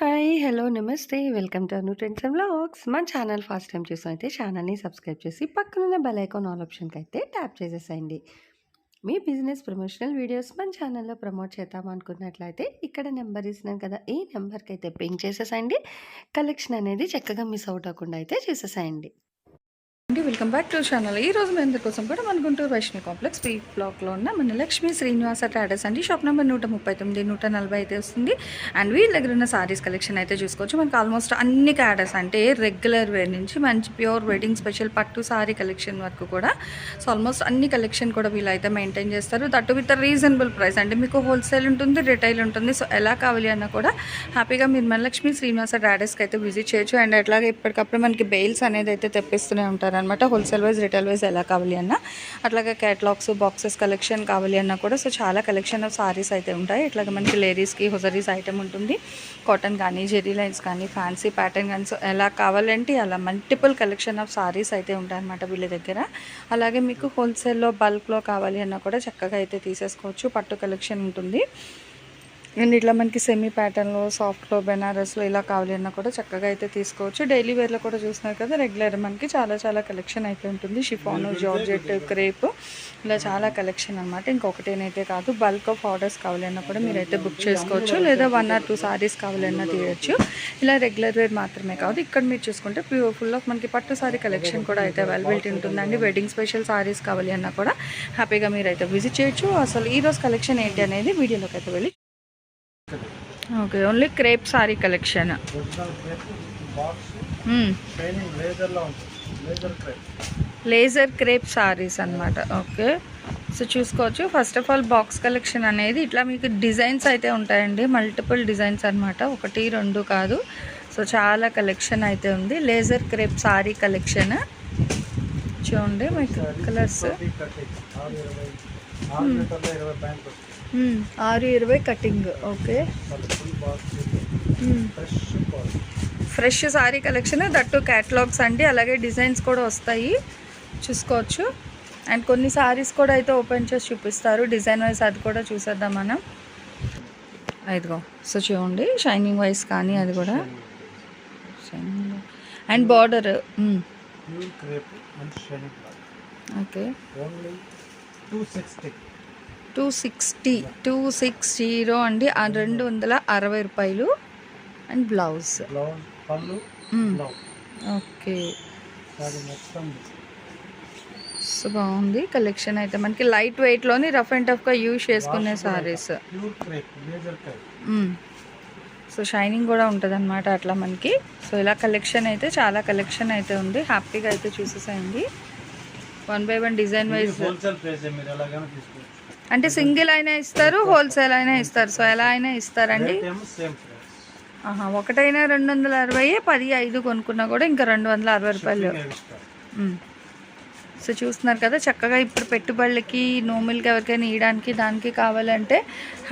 Hi! Hello! నమస్తే. Welcome to Anu trends and vlogs. మన channel first time చూసినైతే ఛానల్‌ని subscribe చేసి పక్కనున్న బెల్ ఐకాన్ ఆల్ ఆప్షన్‌కైతే ట్యాప్ చేసేసేయండి. మీ బిజినెస్ ప్రమోషనల్ వీడియోస్ మన ఛానల్‌లో ప్రమోట్ చేద్దామనుకున్నట్లయితే ఇక్కడ నెంబర్ ఇస్తున్నాను కదా! ఈ నెంబర్‌కైతే పింగ్ చేసేసేయండి. కలెక్షన్ అనేది చక్కగా మిస్ అవుట్ అవ్వకుండా అయితే చేసేసేయండి. Welcome back to channel. ఈ రోజు మీ అందరి కోసం కూడా మన గుంటూరు వైష్ణవి కాంప్లెక్స్ పీ బ్లాక్లో ఉన్న మన లక్ష్మీ శ్రీనివాస ట్రేడర్స్ అండి. షాప్ నెంబర్ 139, 140 అయితే వస్తుంది. అండ్ వీళ్ళ దగ్గర ఉన్న సారీస్ కలెక్షన్ అయితే చూసుకోవచ్చు. మనకు ఆల్మోస్ట్ అన్ని క్యాడర్స్ అంటే రెగ్యులర్ వేర్ నుంచి మంచి ప్యూర్ వెడ్డింగ్ స్పెషల్ పట్టు సారీ కలెక్షన్ వరకు కూడా సో ఆల్మోస్ట్ అన్ని కలెక్షన్ కూడా వీళ్ళు అయితే మెయింటైన్ చేస్తారు. That with reasonable price. అంటే మీకు హోల్సేల్ ఉంటుంది, రిటైల్ ఉంటుంది. సో ఎలా కావాలి అన్నా కూడా హ్యాపీగా మీరు మన లక్ష్మీ శ్రీనివాస ట్రేడర్స్కి అయితే విజిట్ చేయొచ్చు. అండ్ అట్లాగే ఇప్పటికప్పుడు మనకి బెయిల్స్ అనేది అయితే తెప్పిస్తూనే ఉంటారు అనమాట. హోల్సేల్ వైజ్, రిటైల్ వైజ్ ఎలా కావాలి అన్నా, అట్లాగే క్యాటలాగ్స్, బాక్సెస్ కలెక్షన్ కావాలి అన్నా కూడా సో చాలా కలెక్షన్ ఆఫ్ సారీస్ అయితే ఉంటాయి. ఇట్లాగే మనకి లేడీస్కి హొజరీస్ ఐటమ్ ఉంటుంది. కాటన్ కానీ, జెరీ లైన్స్ కానీ, ఫ్యాన్సీ ప్యాటర్న్ కానీ సో ఎలా కావాలంటే అలా మల్టిపుల్ కలెక్షన్ ఆఫ్ సారీస్ అయితే ఉంటాయి అనమాట వీళ్ళ దగ్గర. అలాగే మీకు హోల్సేల్లో బల్క్లో కావాలి అన్నా కూడా చక్కగా అయితే తీసేసుకోవచ్చు. పట్టు కలెక్షన్ ఉంటుంది. అండ్ ఇట్లా మనకి సెమీ ప్యాటర్న్లో, సాఫ్ట్లో, బెనారస్లో ఇలా కావాలి అన్నా కూడా చక్కగా అయితే తీసుకోవచ్చు. డైలీ వేర్లో కూడా చూస్తున్నారు కదా, రెగ్యులర్ మనకి చాలా కలెక్షన్ అయితే ఉంటుంది. షిఫాన్, జార్జెట్, క్రేప్ ఇలా చాలా కలెక్షన్ అనమాట. ఇంకొకటేనైతే కాదు, బల్క్ ఆఫ్ ఆర్డర్స్ కావాలన్నా కూడా మీరైతే బుక్ చేసుకోవచ్చు. లేదా 1 or 2 సారీస్ కావాలన్నా తీయచ్చు. ఇలా రెగ్యులర్ వేర్ మాత్రమే కాదు, ఇక్కడ మీరు చూసుకుంటే ఫుల్ ఆఫ్ మనకి పట్టు సారీ కలెక్షన్ కూడా అయితే అవైలబిలిటీ ఉంటుందండి. వెడ్డింగ్ స్పెషల్ సారీస్ కావాలి అన్నా కూడా హ్యాపీగా మీరైతే విజిట్ చేయొచ్చు. అసలు ఈరోజు కలెక్షన్ ఏంటి అనేది వీడియోలోకి అయితే వెళ్ళి okay. Only crepe sorry collection. Laser crepe saris అనమాట. ఓకే. సో చూసుకోవచ్చు. First of all box collection అనేది ఇట్లా మీకు డిజైన్స్ అయితే ఉంటాయండి. మల్టిపుల్ డిజైన్స్ అనమాట, 1, 2 కాదు. సో చాలా కలెక్షన్ అయితే ఉంది. లేజర్ క్రేప్ సారీ కలెక్షన్ చూడండి. మీకు colours 620 cutting. Okay. Fresh sorry collection, that catalogues అండి. అలాగే డిజైన్స్ కూడా వస్తాయి, చూసుకోవచ్చు. అండ్ కొన్ని సారీస్ కూడా అయితే ఓపెన్ చేసి చూపిస్తారు డిజైన్ వైజ్, అది కూడా చూసేద్దాం మనం. ఇదిగో సో చూడండి, షైనింగ్ వైజ్ కానీ అది కూడా షైనింగ్. And border okay. 260 అండి. 260 రూపాయలు. And blouse okay. సో బాగుంది కలెక్షన్ అయితే. మనకి లైట్ వెయిట్లోని రఫ్ అండ్ టఫ్గా యూజ్ చేసుకునే సారీస్. సో షైనింగ్ కూడా ఉంటుంది అనమాట అట్లా మనకి. సో ఇలా కలెక్షన్ అయితే చాలా కలెక్షన్ అయితే ఉంది. హ్యాపీగా అయితే చూసేసేయండి. 1 by 1 డిజైన్ వైజ్. అంటే సింగిల్ అయినా ఇస్తారు, హోల్సేల్ అయినా ఇస్తారు. సో ఎలా అయినా ఇస్తారండి. ఒకటైనా 260, 10, 5 కొనుక్కున్నా కూడా ఇంకా 260 రూపాయలు. సో చూస్తున్నారు కదా, చక్కగా ఇప్పుడు పెట్టుబడులకి, నోములకి ఎవరికైనా ఇవ్వడానికి దానికి కావాలంటే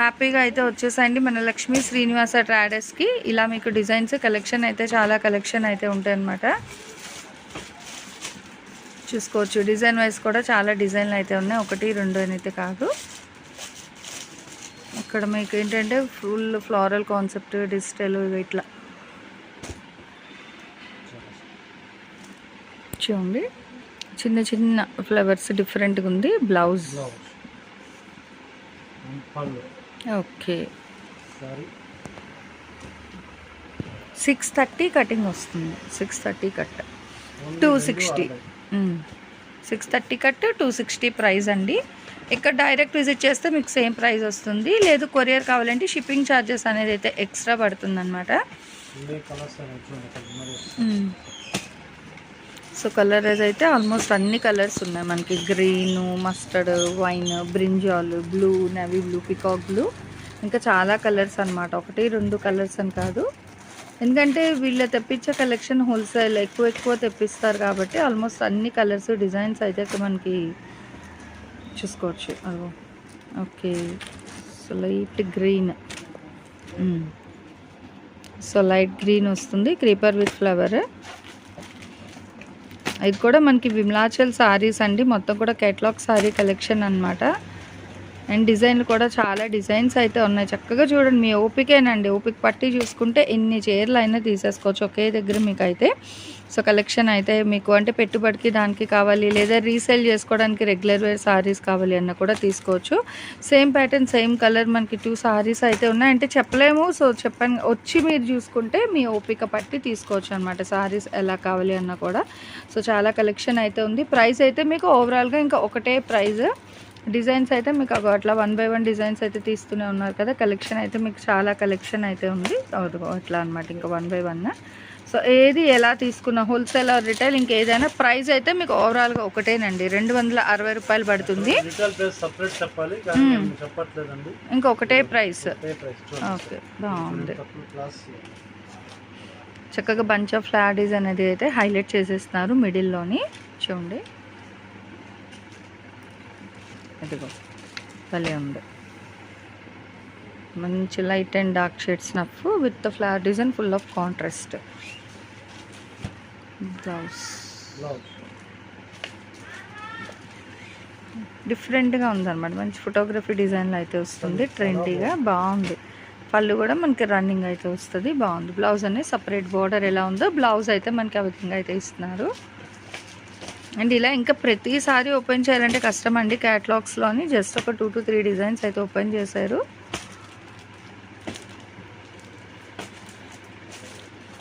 హ్యాపీగా అయితే వచ్చేసండి మన లక్ష్మీ శ్రీనివాస ట్రేడర్స్కి. ఇలా మీకు డిజైన్స్ కలెక్షన్ అయితే చాలా కలెక్షన్ అయితే ఉంటాయి అన్నమాట. చూసుకోవచ్చు. డిజైన్ వైజ్ కూడా చాలా డిజైన్లు అయితే ఉన్నాయి, 1, 2 అయితే కాదు. ఇక్కడ మీకు ఏంటంటే ఫుల్ ఫ్లోరల్ కాన్సెప్ట్, డిజిటల్ ఇట్లా చూడండి. చిన్న ఫ్లవర్స్ డిఫరెంట్గా ఉంది. Blouse okay. 630 కటింగ్ వస్తుంది. 630 కట్ 260. 630 కట్ 260 ప్రైస్ అండి. ఇక్కడ డైరెక్ట్ విజిట్ చేస్తే మీకు సేమ్ ప్రైస్ వస్తుంది. లేదు కొరియర్ కావాలంటే షిప్పింగ్ ఛార్జెస్ అనేది అయితే ఎక్స్ట్రా పడుతుంది అనమాట. సో కలర్ అయితే ఆల్మోస్ట్ అన్ని కలర్స్ ఉన్నాయి మనకి. Green, mustard, wine, brinjal, blue, navy blue, peacock blue, ఇంకా చాలా కలర్స్ అనమాట. 1, 2 కలర్స్ అని కాదు. ఎందుకంటే వీళ్ళు తెప్పించే కలెక్షన్ హోల్సేల్ ఎక్కువ తెప్పిస్తారు కాబట్టి ఆల్మోస్ట్ అన్ని కలర్స్, డిజైన్స్ అయితే మనకి చూసుకోవచ్చు. అదో okay. So light green, so light green వస్తుంది. Creeper with flower. ఇది కూడా మనకి విమలాచల్ సారీస్ అండి. మొత్తం కూడా కేటలాగ్ సారీ కలెక్షన్ అనమాట. అండ్ డిజైన్లు కూడా చాలా డిజైన్స్ అయితే ఉన్నాయి. చక్కగా చూడండి, మీ ఓపికేనండి. ఓపిక పట్టి చూసుకుంటే ఎన్ని చీరలు అయినా తీసేసుకోవచ్చు ఒకే దగ్గర మీకు అయితే. సో కలెక్షన్ అయితే మీకు అంటే పెట్టుబడికి దానికి కావాలి, లేదా రీసేల్ చేసుకోవడానికి రెగ్యులర్ వేర్ సారీస్ కావాలి అన్న కూడా తీసుకోవచ్చు. సేమ్ ప్యాటర్న్ సేమ్ కలర్ మనకి 2 సారీస్ అయితే ఉన్నాయి. అంటే చెప్పలేము. సో చెప్పండి, వచ్చి మీరు చూసుకుంటే మీ ఓపిక పట్టి తీసుకోవచ్చు అనమాట సారీస్ ఎలా కావాలి అన్న కూడా. సో చాలా కలెక్షన్ అయితే ఉంది. ప్రైస్ అయితే మీకు ఓవరాల్గా ఇంకా ఒకటే ప్రైస్. డిజైన్స్ అయితే మీకు అట్లా 1 by 1 డిజైన్స్ అయితే తీస్తూనే ఉన్నారు కదా. కలెక్షన్ అయితే మీకు చాలా కలెక్షన్ అయితే ఉంది. అట్లా అనమాట, ఇంకా 1 by 1. సో ఏది ఎలా తీసుకున్న హోల్సేల్ ఆర్ రిటైల్ ఇంకేదైనా ప్రైస్ అయితే మీకు ఓవరాల్గా ఒకటేనండి. 260 రూపాయలు పడుతుంది. ఇంకా ఒకటే ప్రైస్. ఓకే, బాగుంది. చక్కగా బంచ్ ఆఫ్ ఫ్లవర్ డిజైన్ అనేది అయితే హైలైట్ చేసేస్తున్నారు మిడిల్లోని. చూడండి, ఇదిగో భలే ఉంది. మంచి light and dark shades snuff with flower design, full of contrast. Blouse డిఫరెంట్గా ఉందన్నమాట. మంచి ఫోటోగ్రఫీ డిజైన్లో అయితే వస్తుంది, ట్రెండీగా బాగుంది. పళ్ళు కూడా మనకి రన్నింగ్ అయితే వస్తుంది, బాగుంది. బ్లౌజ్ అనేది సపరేట్ బోర్డర్ ఎలా ఉందో బ్లౌజ్ అయితే మనకి ఆ విధంగా అయితే ఇస్తున్నారు. అండ్ ఇలా ఇంకా ప్రతిసారి ఓపెన్ చేయాలంటే కష్టం అండి. క్యాటలాగ్స్లోని జస్ట్ ఒక 2 to 3 డిజైన్స్ అయితే ఓపెన్ చేశారు.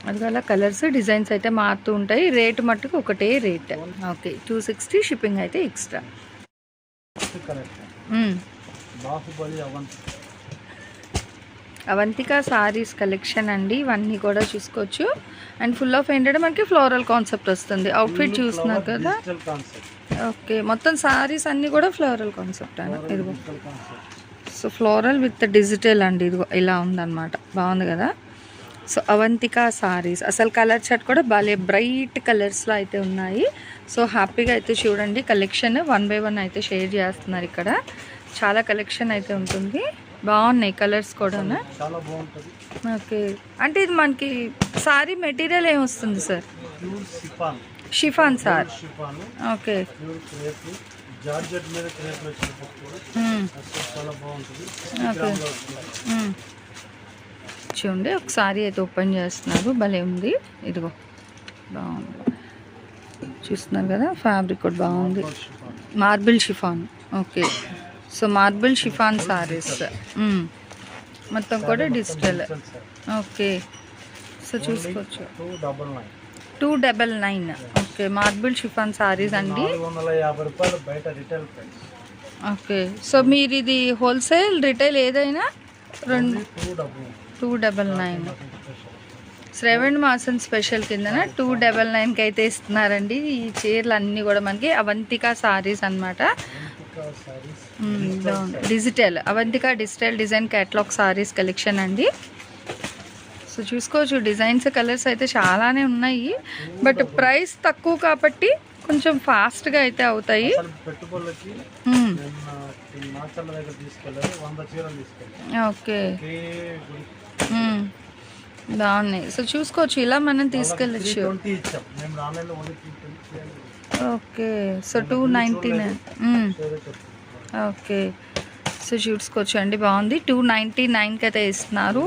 అందువల్ల కలర్స్ డిజైన్స్ అయితే మారుతూ ఉంటాయి. రేటు మట్టుకు ఒకటే రేట్. ఓకే, 260 షిప్పింగ్ అయితే ఎక్స్ట్రా. అవంతిక సారీస్ కలెక్షన్ అండి, ఇవన్నీ కూడా చూసుకోవచ్చు. అండ్ ఫుల్ ఆఫ్ ఏంటంటే మనకి ఫ్లోరల్ కాన్సెప్ట్ వస్తుంది. అవుట్ఫిట్ చూస్తున్నారు కదా. ఓకే, మొత్తం సారీస్ అన్నీ కూడా ఫ్లోరల్ కాన్సెప్ట్ అని. ఇదిగో సో ఫ్లోరల్ విత్ డిజిటల్ అండి. ఇదిగో ఇలా ఉందన్నమాట, బాగుంది కదా. సో అవంతిక సారీస్ అసలు కలర్ చార్ట్ కూడా భలే బ్రైట్ కలర్స్లో అయితే ఉన్నాయి. సో హ్యాపీగా అయితే చూడండి. కలెక్షన్ 1 by 1 అయితే షేర్ చేస్తున్నారు ఇక్కడ. చాలా కలెక్షన్ అయితే ఉంటుంది, బాగున్నాయి కలర్స్ కూడా. ఓకే, అంటే ఇది మనకి సారీ మెటీరియల్ ఏమొస్తుంది sir? Chiffon sir. Okay, okay. చూడండి, ఒకసారి అయితే ఓపెన్ చేస్తున్నారు, భలే ఉంది. ఇదిగో బాగుంది, చూస్తున్నారు కదా. ఫ్యాబ్రిక్ కూడా బాగుంది, marble chiffon. Okay, so marble chiffon saris మొత్తం కూడా డిజిటల్. ఓకే, సో చూసుకోవచ్చు. 299. ఓకే, మార్బుల్ షిఫాన్ సారీస్ అండి. ఓకే, సో మీరు ఇది హోల్సేల్ రిటైల్ ఏదైనా 299. శ్రావణ మాసం స్పెషల్ కిందన 299కి అయితే ఇస్తున్నారండి. ఈ చీరలు అన్నీ కూడా మనకి అవంతిక సారీస్ అనమాట. Digital Avantika digital design catalogue saris collection అండి. సో చూసుకోవచ్చు, డిజైన్స్ కలర్స్ అయితే చాలానే ఉన్నాయి. బట్ ప్రైస్ తక్కువ కాబట్టి కొంచెం ఫాస్ట్గా అయితే అవుతాయి. ఓకే, బాగున్నాయి. సో చూసుకోవచ్చు, ఇలా మనం తీసుకెళ్ళచ్చు. Okay, so 299. ఓకే, సో చూసుకోవచ్చు అండి, బాగుంది. 299కి అయితే ఇస్తున్నారు,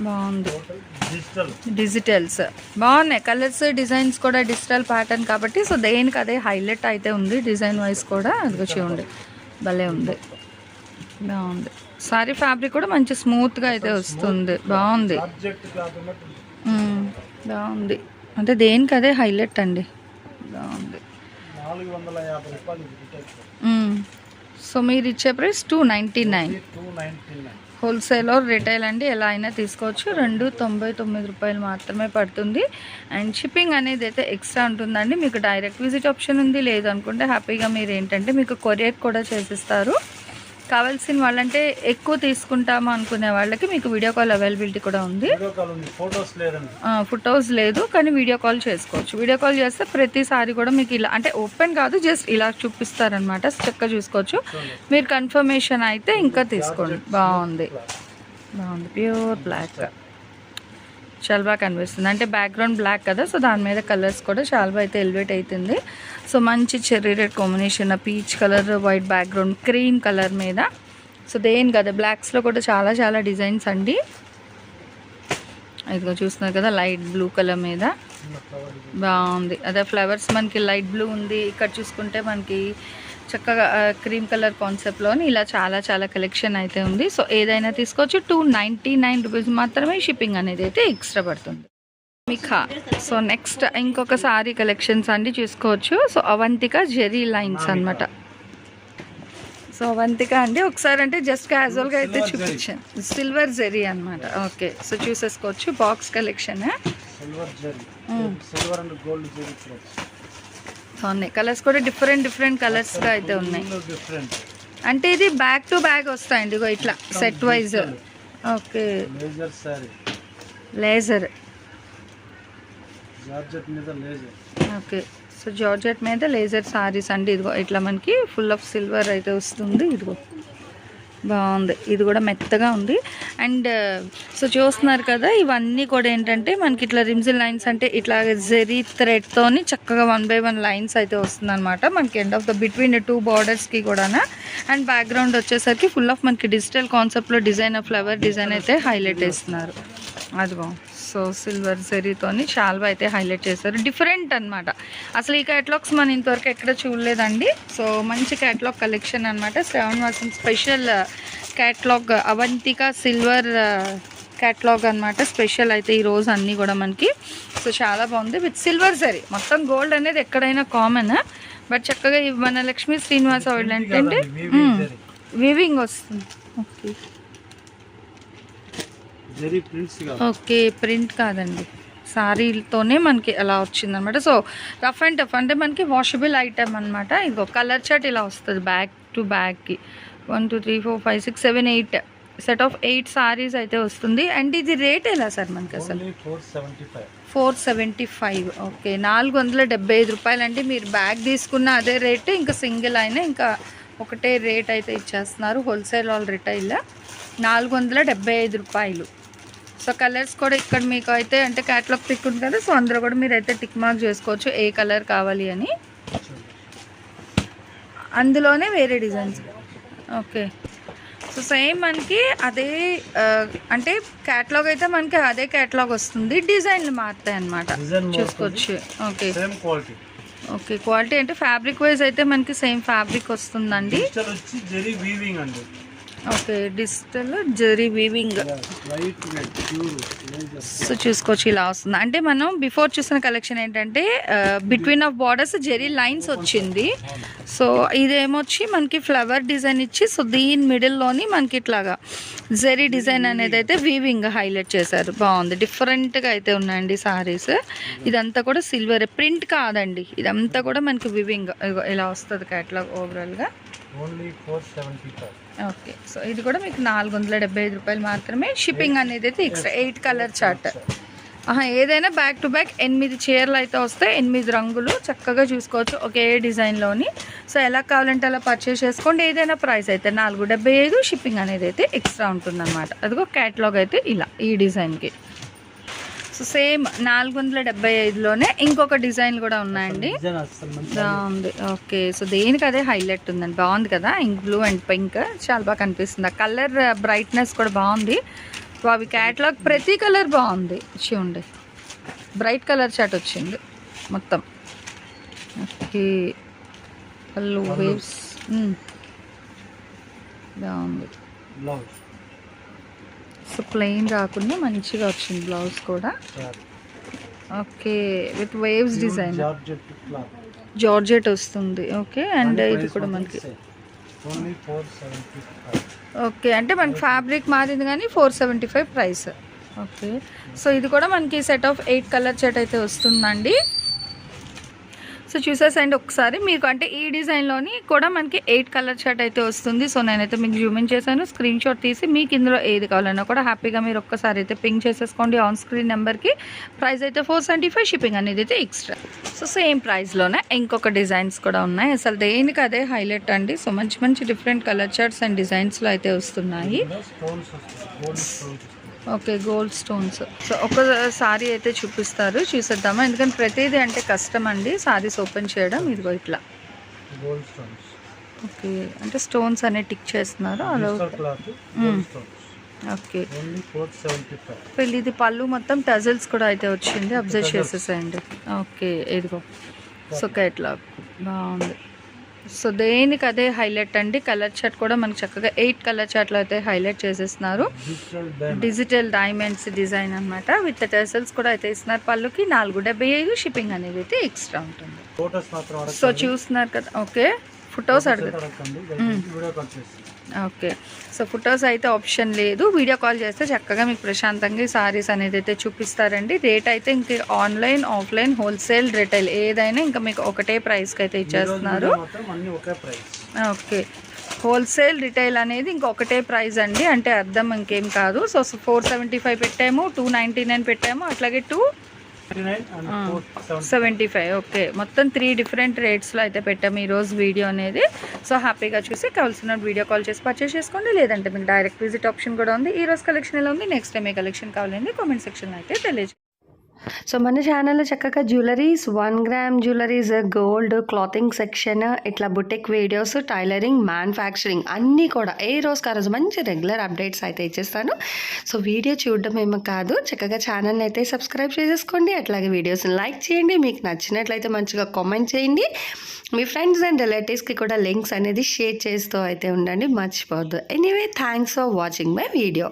బాగుంది. డిజిటల్స్ బాగున్నాయి, కలర్స్ డిజైన్స్ కూడా డిజిటల్ ప్యాటర్న్ కాబట్టి సో దేనికి అదే హైలైట్ అయితే ఉంది డిజైన్ వైజ్ కూడా. అదిగో చూడండి, భలే ఉంది, బాగుంది. సారీ ఫ్యాబ్రిక్ కూడా మంచి స్మూత్గా అయితే వస్తుంది, బాగుంది. బాగుంది, అంటే దేనికి అదే హైలైట్ అండి, బాగుంది. సో మీరు ఇచ్చే ప్రైస్ 299. హోల్సేల్ ఆర్ రిటైల్ అండి, ఎలా అయినా తీసుకోవచ్చు. 299 రూపాయలు మాత్రమే పడుతుంది. అండ్ షిప్పింగ్ అనేది అయితే ఎక్స్ట్రా ఉంటుందండి. మీకు డైరెక్ట్ విజిట్ ఆప్షన్ ఉంది, లేదు అనుకుంటే హ్యాపీగా మీరు ఏంటంటే మీకు కొరియర్ కూడా చేసిస్తారు. కావాల్సిన వాళ్ళంటే ఎక్కువ తీసుకుంటాము అనుకునే వాళ్ళకి మీకు వీడియో కాల్ అవైలబిలిటీ కూడా ఉంది. ఫొటోస్ లేదు కానీ వీడియో కాల్ చేసుకోవచ్చు. వీడియో కాల్ చేస్తే ప్రతిసారి కూడా మీకు ఇలా అంటే ఓపెన్ కాదు, జస్ట్ ఇలా చూపిస్తారనమాట, చక్కగా చూసుకోవచ్చు. మీరు కన్ఫర్మేషన్ అయితే ఇంకా తీసుకోండి. బాగుంది, బాగుంది, ప్యూర్ బ్లాక్. చాలా బాగా కనిపిస్తుంది. అంటే బ్యాక్గ్రౌండ్ బ్లాక్ కదా, సో దాని మీద కలర్స్ కూడా చాలా బాగా అయితే ఎలివేట్ అవుతుంది. సో మంచి cherry red combination, peach colour, white background, cream colour మీద. సో దేని కదా బ్లాక్స్లో కూడా చాలా చాలా డిజైన్స్ అండి. ఇదిగో చూస్తున్నారు కదా లైట్ బ్లూ కలర్ మీద బాగుంది. అదే ఫ్లవర్స్ మనకి లైట్ బ్లూ ఉంది. ఇక్కడ చూసుకుంటే మనకి చక్కగా క్రీమ్ కలర్ కాన్సెప్ట్లోని ఇలా చాలా చాలా కలెక్షన్ అయితే ఉంది. సో ఏదైనా తీసుకోవచ్చు. 299 రూపీస్ మాత్రమే షిప్పింగ్ అనేది అయితే ఎక్స్ట్రా పడుతుంది. మిఖా. సో నెక్స్ట్ ఇంకొక సారీ కలెక్షన్స్ అండి చూసుకోవచ్చు. సో అవంతిక జెరీ లైన్స్ అనమాట. సో అవంతిక అండి ఒకసారి అంటే జస్ట్ క్యాజువల్గా అయితే చూపించాను. సిల్వర్ జెరీ అనమాట. ఓకే, సో చూసేసుకోవచ్చు. బాక్స్ కలెక్షన్ ఉన్నాయి. కలర్స్ కూడా డిఫరెంట్ డిఫరెంట్ కలర్స్గా అయితే ఉన్నాయి. అంటే ఇది బ్యాక్ టు బ్యాక్ వస్తాయండి ఇగో ఇట్లా set wise. Okay, laser. Okay, so georgette మీద లేజర్ సారీస్ అండి. ఇదిగో ఇట్లా మనకి ఫుల్ ఆఫ్ సిల్వర్ అయితే వస్తుంది. ఇదిగో బాగుంది. ఇది కూడా మెత్తగా ఉంది. అండ్ సో చూస్తున్నారు కదా ఇవన్నీ కూడా ఏంటంటే మనకి ఇట్లా రిమ్జిల్ లైన్స్ అంటే ఇట్లా జెరీ థ్రెడ్తోని చక్కగా 1 by 1 లైన్స్ అయితే వస్తుంది అనమాట మనకి ఎండ్ ఆఫ్ ద బిట్వీన్ 2 బార్డర్స్కి కూడా. అండ్ బ్యాక్గ్రౌండ్ వచ్చేసరికి ఫుల్ ఆఫ్ మనకి డిజిటల్ కాన్సెప్ట్లో డిజైన్ ఫ్లవర్ డిజైన్ అయితే హైలైట్ చేస్తున్నారు. అదిగో సో సిల్వర్ జెరీతోని చాలా అయితే హైలైట్ చేశారు. డిఫరెంట్ అనమాట. అసలు ఈ క్యాటలాగ్స్ మనం ఇంతవరకు ఎక్కడ చూడలేదండి. సో మంచి క్యాటలాగ్ కలెక్షన్ అనమాట. శ్రావణ మాసం special catalogue Avantika silver catalogue అనమాట. స్పెషల్ అయితే ఈరోజు అన్నీ కూడా మనకి. సో చాలా బాగుంది విత్ సిల్వర్ జరీ. మొత్తం గోల్డ్ అనేది ఎక్కడైనా కామన్, బట్ చక్కగా మన లక్ష్మీ శ్రీనివాస వాళ్ళు ఏంటంటే వీవింగ్ వస్తుంది. ఓకే ఓకే, ప్రింట్ కాదండి, సారీతోనే మనకి అలా వచ్చిందనమాట. సో రఫ్ అండ్ టఫ్ అంటే మనకి వాషబుల్ ఐటమ్ అనమాట. ఇదిగో కలర్ చార్ట్ ఇలా వస్తుంది బ్యాక్ టు బ్యాక్కి. 1 2 3 4 5 6 7 8 సెట్ ఆఫ్ 8 సారీస్ అయితే వస్తుంది. అండ్ ఇది రేట్ ఎలా సార్ మనకి అసలు? 475. ఓకే, 475 రూపాయలు అండి. మీరు బ్యాగ్ తీసుకున్న అదే రేటు, ఇంకా సింగిల్ అయినా ఇంకా ఒకటే రేట్ అయితే ఇచ్చేస్తున్నారు. హోల్సేల్ ఆల్ రిటైల్ 475 రూపాయలు. సో కలర్స్ కూడా ఇక్కడ మీకు అయితే అంటే క్యాటలాగ్ పిక్ ఉంది కదా, సో అందరూ కూడా మీరు అయితే టిక్ మార్క్ చేసుకోవచ్చు ఏ కలర్ కావాలి అని. అందులోనే వేరే డిజైన్స్. ఓకే, సో సేమ్ మనకి అదే అంటే క్యాటలాగ్ అయితే మనకి అదే క్యాటలాగ్ వస్తుంది, డిజైన్లు మారుతాయి అన్నమాట. చూసుకోవచ్చు. ఓకే ఓకే, క్వాలిటీ అంటే ఫ్యాబ్రిక్ వైజ్ అయితే మనకి సేమ్ ఫ్యాబ్రిక్ వస్తుందండి. Okay, digital zari weaving. So చూసుకోవచ్చు ఇలా వస్తుంది. అంటే మనం బిఫోర్ చూసిన కలెక్షన్ ఏంటంటే between of borders zari lines వచ్చింది. సో ఇదేమొచ్చి మనకి ఫ్లవర్ డిజైన్ ఇచ్చి, సో దీని మిడిల్లోని మనకి ఇట్లాగా జెరీ డిజైన్ అనేది అయితే వీవింగ్ హైలైట్ చేశారు. బాగుంది, డిఫరెంట్గా అయితే ఉన్నాయండి సారీస్. ఇదంతా కూడా సిల్వర్ ప్రింట్ కాదండి, ఇదంతా కూడా మనకి వీవింగ్ ఇలా వస్తుంది క్యాటలాగ్ ఓవరాల్గా. ఓకే, సో ఇది కూడా మీకు 475 రూపాయలు మాత్రమే. షిప్పింగ్ అనేది అయితే ఎక్స్ట్రా. 8 colour chart. ఏదైనా బ్యాక్ టు బ్యాక్ 8 చీరలు అయితే వస్తాయి, 8 రంగులు చక్కగా చూసుకోవచ్చు ఒకే డిజైన్లోని. సో ఎలా కావాలంటే అలా పర్చేస్ చేసుకోండి. ఏదైనా ప్రైస్ అయితే 475. షిప్పింగ్ అనేది అయితే ఎక్స్ట్రా ఉంటుందన్నమాట. అదిగో క్యాటలాగ్ అయితే ఇలా ఈ డిజైన్కి. సో సేమ్ 475లోనే ఇంకొక డిజైన్ కూడా ఉన్నాయండి. బాగుంది. ఓకే, సో దేనికి అదే హైలైట్ ఉందండి. బాగుంది కదా, ఇంక్ బ్లూ అండ్ పింక్ చాలా బాగా కనిపిస్తుంది. ఆ కలర్ బ్రైట్నెస్ కూడా బాగుంది. సో అవి క్యాటలాగ్ ప్రతి కలర్ బాగుంది. చూడండి బ్రైట్ కలర్ చాట్ వచ్చింది మొత్తం. ఓకే, పళ్ళు వేవ్స్ బాగుంది. సో ప్లెయిన్ రాకుండా మంచిగా వచ్చింది బ్లౌజ్ కూడా. Okay, with waves design georgette వస్తుంది. ఓకే, అండ్ ఇది కూడా మనకి ఓకే అంటే మనకి ఫ్యాబ్రిక్ మారింది కానీ 475 ప్రైస్. ఓకే, సో ఇది కూడా మనకి సెట్ ఆఫ్ 8 కలర్ చార్ట్ అయితే వస్తుందండి. సో చూసేసండి ఒకసారి మీకు. అంటే ఈ డిజైన్లోని కూడా మనకి 8 కలర్ చార్ట్ అయితే వస్తుంది. సో నేనైతే మీకు జూమిన్ చేశాను. స్క్రీన్ షాట్ తీసి మీకు ఇందులో ఏది కావాలన్నా కూడా హ్యాపీగా మీరు ఒక్కసారి అయితే పింక్ చేసేసుకోండి ఆన్ స్క్రీన్ నెంబర్కి. ప్రైస్ అయితే 475. షిప్పింగ్ అనేది అయితే ఎక్స్ట్రా. సో సేమ్ ప్రైస్లోనే ఇంకొక డిజైన్స్ కూడా ఉన్నాయి. అసలు దేనికి అదే హైలైట్ అండి. సో మంచి మంచి డిఫరెంట్ కలర్ చార్ట్స్ అండ్ డిజైన్స్లో అయితే వస్తున్నాయి. Okay, gold stones. సో ఒక సారీ అయితే చూపిస్తారు, చూసేద్దామా? ఎందుకంటే ప్రతిదీ అంటే కష్టం అండి సారీస్ ఓపెన్ చేయడం. ఇదిగో ఇట్లా గోల్డ్ స్టోన్స్. ఓకే, అంటే స్టోన్స్ అనేవి టిక్ చేస్తున్నారు అలా. Cloth gold stones. Okay, only 475. పెళ్ళి ఇది పళ్ళు మొత్తం టజల్స్ కూడా అయితే వచ్చింది, అబ్జర్వ్ చేసేసేయండి. ఓకే, ఇదిగో సో ఇట్లా బాగుంది. సో దేనికి అదే హైలైట్ అండి. కలర్ చార్ట్ కూడా మనకి చక్కగా 8 కలర్ చార్ట్లో అయితే హైలైట్ చేసేస్తున్నారు. డిజిటల్ డైమండ్స్ డిజైన్ అనమాట. విత్ టెసల్స్ కూడా అయితే ఇస్తున్నారు. పళ్ళుకి 475. షిప్పింగ్ అనేది అయితే ఎక్స్ట్రా ఉంటుంది. సో చూస్తున్నారు కదా. Okay, photos okay, so photos అయితే ఆప్షన్ లేదు, వీడియో కాల్ చేస్తే చక్కగా మీకు ప్రశాంతంగా ఈ సారీస్ అనేది అయితే చూపిస్తారండి. రేట్ అయితే ఇంక ఆన్లైన్, ఆఫ్లైన్, హోల్సేల్, రిటైల్ ఏదైనా ఇంకా మీకు ఒకటే ప్రైస్కి అయితే ఇచ్చేస్తున్నారు. ఓకే, హోల్సేల్, రిటైల్ అనేది ఇంకొకటే ప్రైస్ అండి, అంటే అర్థం ఇంకేం కాదు. సో 475 పెట్టాము, 299 పెట్టాము, అట్లాగే 275. ఓకే, మొత్తం 3 డిఫరెంట్ రేట్స్లో అయితే పెట్టాము ఈరోజు వీడియో అనేది. సో హ్యాపీగా చూసి కావాల్సిన వీడియో కాల్ చేసి పర్చేస్ చేసుకోండి, లేదంటే మీకు డైరెక్ట్ విజిట్ ఆప్షన్ కూడా ఉంది. ఈరోజు కలెక్షన్ ఎలా ఉంది, నెక్స్ట్ టైం ఏ కలెక్షన్ కావాలండి కామెంట్ సెక్షన్లో అయితే తెలియజేయండి. సో మన ఛానల్లో చక్కగా jewelleries, 1 gram jewelleries, gold, clothing section, ఇట్లా బుటిక్ వీడియోస్, టైలరింగ్, మ్యానుఫ్యాక్చరింగ్ అన్నీ కూడా ఏ రోజుకి ఆ రోజు మంచి రెగ్యులర్ అప్డేట్స్ అయితే ఇచ్చేస్తాను. సో వీడియో చూడడం ఏమో కాదు, చక్కగా ఛానల్ని అయితే సబ్స్క్రైబ్ చేసేసుకోండి, అట్లాగే వీడియోస్ని లైక్ చేయండి, మీకు నచ్చినట్లయితే మంచిగా కామెంట్ చేయండి, మీ ఫ్రెండ్స్ అండ్ రిలేటివ్స్కి కూడా లింక్స్ అనేది షేర్ చేస్తూ అయితే ఉండండి, మర్చిపోవద్దు. Anyway, thanks for watching my video.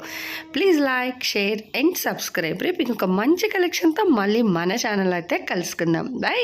Please like, share and subscribe. రేపు ఇంకొక మంచి కలెక్షన్తో మళ్ళీ మన ఛానల్ అయితే కలుసుకుందాం. బై.